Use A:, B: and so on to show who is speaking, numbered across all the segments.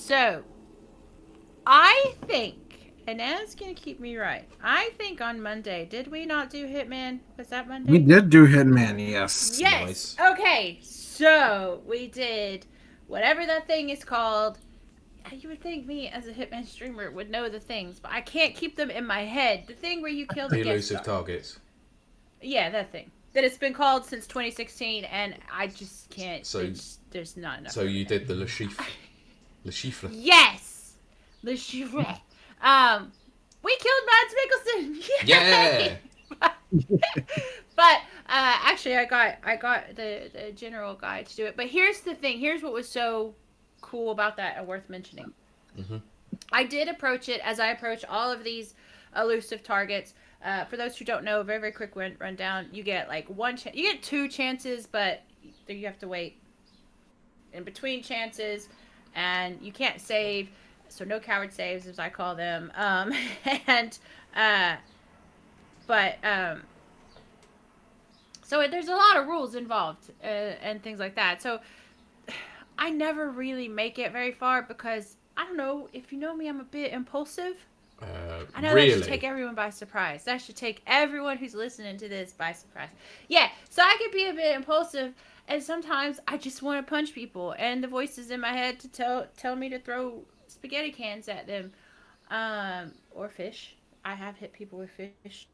A: So, I think, and Anna's going to keep me right, I think on Monday, did we not do Hitman? Was that
B: We
A: Monday?
B: did do Hitman, yes.
A: Yes!
C: Nice.
A: Okay, so we did whatever that thing is called. You would think me as a Hitman streamer would know the things, but I can't keep them in my head. The thing where you kill the
C: The
A: guest
C: elusive
A: star.
C: targets.
A: Yeah, that thing. That it's been called since 2016, and I just can't.
C: So,
A: There's not enough
C: so
A: room
C: you
A: there.
C: did the Le Chiffre. Le Chiffre.
A: Yes! Le Chiffre. Um, we killed Mads Mikkelsen!
C: Yeah!
A: Yay! But actually, I got the general guide to do it. But here's the thing. Here's what was so cool about that and worth mentioning.
C: Mm-hmm.
A: I did approach it as I approach all of these elusive targets. For those who don't know, very very quick rundown. You get like you get two chances, but you have to wait in between chances, and you can't save. So no coward saves, as I call them. And uh, but so there's a lot of rules involved and things like that. So I never really make it very far because I don't know if you know me, I'm a bit impulsive. I know that should take
C: Really?
A: everyone by surprise. That should take everyone who's listening to this by surprise. Yeah, so I could be a bit impulsive, and sometimes I just want to punch people, and the voices in my head to tell me to throw spaghetti cans at them, or fish. I have hit people with fish,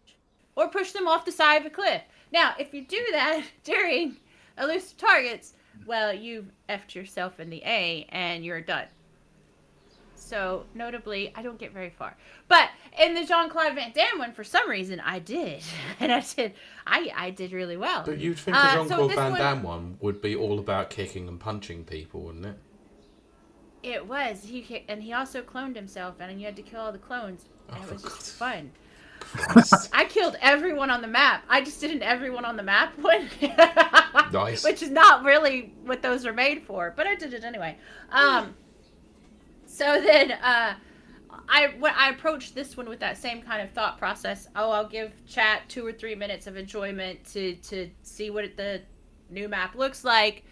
A: or push them off the side of a cliff. Now, if you do that during elusive targets, well, you've effed yourself in the A, and you're done. So, notably, I don't get very far. But in the Jean Claude Van Damme one, for some reason, I did, and I did really well.
C: But you'd think a Jean
A: So
C: Claude
A: this
C: Van
A: one,
C: Damme one would be all about kicking and punching people, wouldn't it?
A: it was and he also cloned himself, and you had to kill all the clones,
C: Oh,
A: and it
C: for
A: was just
C: God's
A: fun.
C: Christ.
A: I killed everyone on the map. I just did an everyone on the map one,
C: Nice.
A: which is not really what those are made for, but I did it anyway. So then when I approached this one with that same kind of thought process. Oh, I'll give chat 2 or 3 minutes of enjoyment to see what the new map looks like,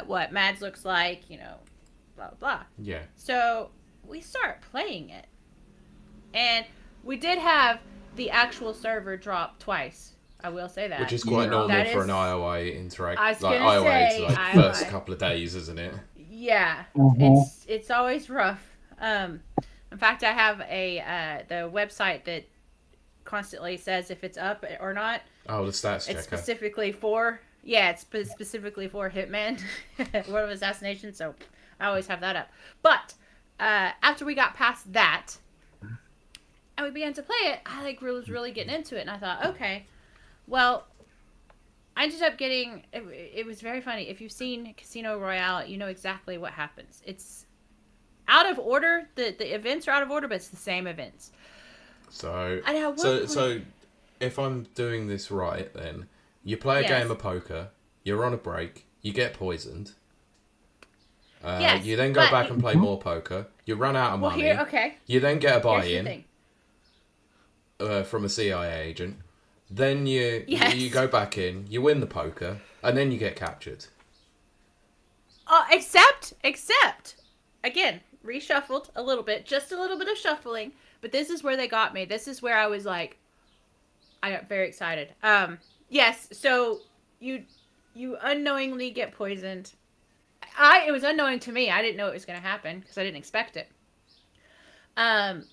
A: what Mads looks like, blah blah.
C: Yeah.
A: So we start playing it, and we did have the actual server drop twice. I will say that.
C: Which is quite
B: Yeah.
C: normal
A: That
C: for an
A: is,
C: IOI interact.
A: I was
C: Like
A: gonna
C: IOI, it's
A: say
C: like first
A: IOI.
C: couple of days, isn't it?
A: Yeah,
B: Mhm.
A: it's always rough. In fact, I have the website that constantly says if it's up or not.
C: Oh, the stats
A: It's
C: checker.
A: specifically specifically for Hitman World of Assassination. So I always have that up. But after we got past that, and we began to play it, I was really getting into it, and I thought, okay, well, I ended up getting. It was very funny. If you've seen Casino Royale, you know exactly what happens. It's out of order. The events are out of order, but it's the same events.
C: So,
A: And at one
C: so,
A: point,
C: so, if I'm doing this right, then you play a
A: yes,
C: game of poker. You're on a break. You get poisoned.
A: yes,
C: You then go
A: but
C: back and play more poker. You run out of
A: well,
C: money.
A: here, okay.
C: You then get a
A: Here's the
C: buy-in
A: thing.
C: from a CIA agent. Then you
A: Yes.
C: go back in. You win the poker, and then you get captured.
A: Except, again, reshuffled a little bit, just a little bit of shuffling. But this is where they got me. This is where I was like, I got very excited. Yes. So you unknowingly get poisoned. It was unknowing to me. I didn't know it was going to happen because I didn't expect it. And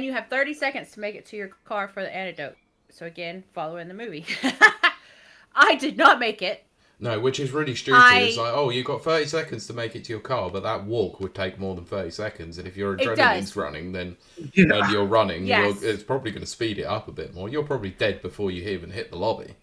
A: you have 30 seconds to make it to your car for the antidote. So again, following the movie. I did not make it.
C: No, which is really stupid. It's like, oh, you've got 30 seconds to make it to your car, but that walk would take more than 30 seconds. And if your
A: It
C: adrenaline's
A: does.
C: running, then and
B: Yeah.
C: you're running,
A: Yes.
C: it's probably going to speed it up a bit more. You're probably dead before you even hit the lobby.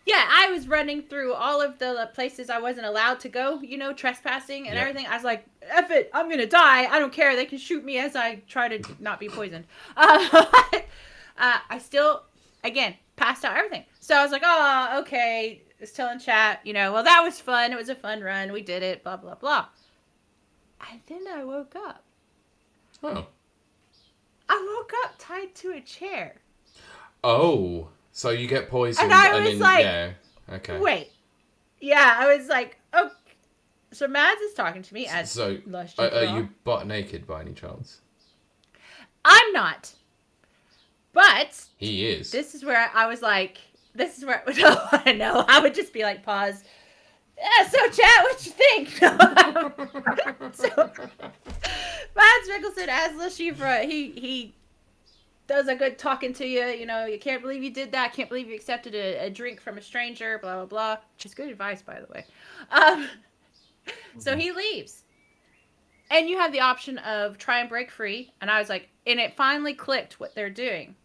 A: Yeah, I was running through all of the places I wasn't allowed to go, trespassing and
C: Yep.
A: everything. I was like, F it, I'm going to die. I don't care. They can shoot me as I try to not be poisoned. I still, again, passed out everything. So I was like, oh, okay. Still in chat, well, that was fun. It was a fun run. We did it, blah, blah, blah. And then I woke up.
C: Oh.
A: I woke up tied to a chair.
C: Oh. So you get poisoned
A: And I
C: and
A: was
C: then,
A: like,
C: yeah. Okay.
A: wait. Yeah, I was like, oh. So Mads is talking to me as
C: So,
A: Le
C: are
A: Chiffre.
C: you butt naked by any chance?
A: I'm not. But
C: He is.
A: this is where I was like, this is where no, I would just be like, pause. Yeah, so chat, what you think? So Mads Mikkelsen as Le Chiffre, he does a good talking to you. You know, you can't believe you did that. Can't believe you accepted a drink from a stranger. Blah blah blah. Which is good advice, by the way. So he leaves, and you have the option of try and break free. And I was like, and it finally clicked what they're doing.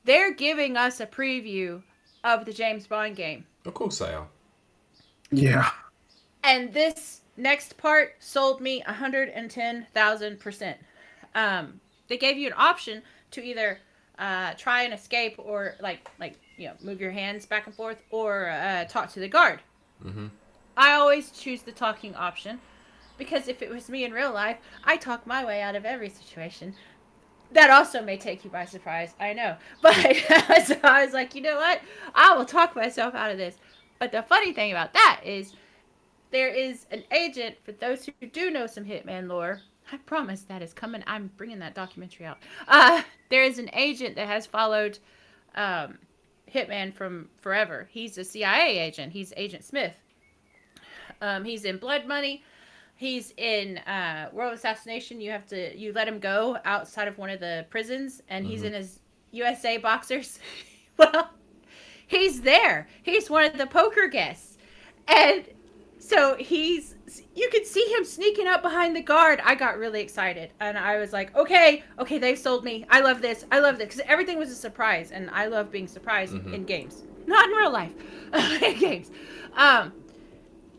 A: They're giving us a preview of the James Bond game.
C: Of course they are.
B: Yeah.
A: And this next part sold me 110,000%. They gave you an option to either try and escape or like move your hands back and forth or talk to the guard.
C: Mm-hmm.
A: I always choose the talking option because if it was me in real life, I talk my way out of every situation. That also may take you by surprise, I know. But so I was like, you know what? I will talk myself out of this. But the funny thing about that is there is an agent, for those who do know some Hitman lore, I promise that is coming. I'm bringing that documentary out. There is an agent that has followed Hitman from forever. He's a CIA agent. He's Agent Smith. He's in Blood Money. He's in World of Assassination. You let him go outside of one of the prisons, and he's in his USA boxers. Well, he's there. He's one of the poker guests, and so you could see him sneaking up behind the guard. I got really excited, and I was like, okay, they've sold me. I love this, because everything was a surprise, and I love being surprised in games, not in real life, in games.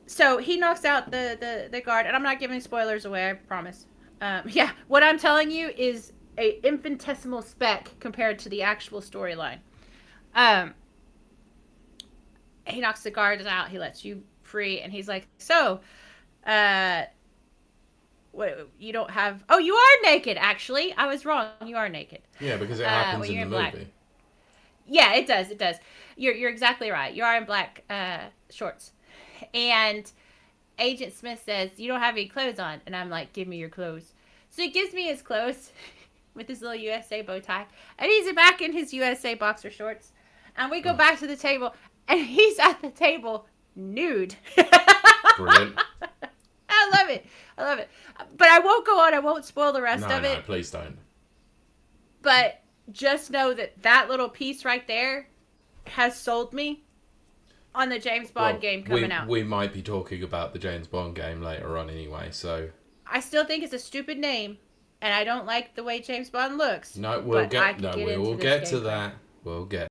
A: So he knocks out the guard, and I'm not giving spoilers away, I promise. Yeah, what I'm telling you is a infinitesimal speck compared to the actual storyline. He knocks the guards out, he lets you free, and he's like, so, what, you don't have... Oh, you are naked, actually. I was wrong. You are naked.
C: Yeah, because it happens in the movie.
A: Black. Yeah, it does. You're exactly right. You are in black shorts. And Agent Smith says, you don't have any clothes on. And I'm like, give me your clothes. So he gives me his clothes with his little USA bow tie. And he's back in his USA boxer shorts. And we go back to the table. And he's at the table nude.
C: Brilliant.
A: I love it. But I won't go on. I won't spoil the rest of it.
C: No, please don't.
A: But just know that little piece right there has sold me on the James Bond game coming out.
C: We might be talking about the James Bond game later on anyway, so...
A: I still think it's a stupid name, and I don't like the way James Bond looks.
C: No, we will get to that. We'll get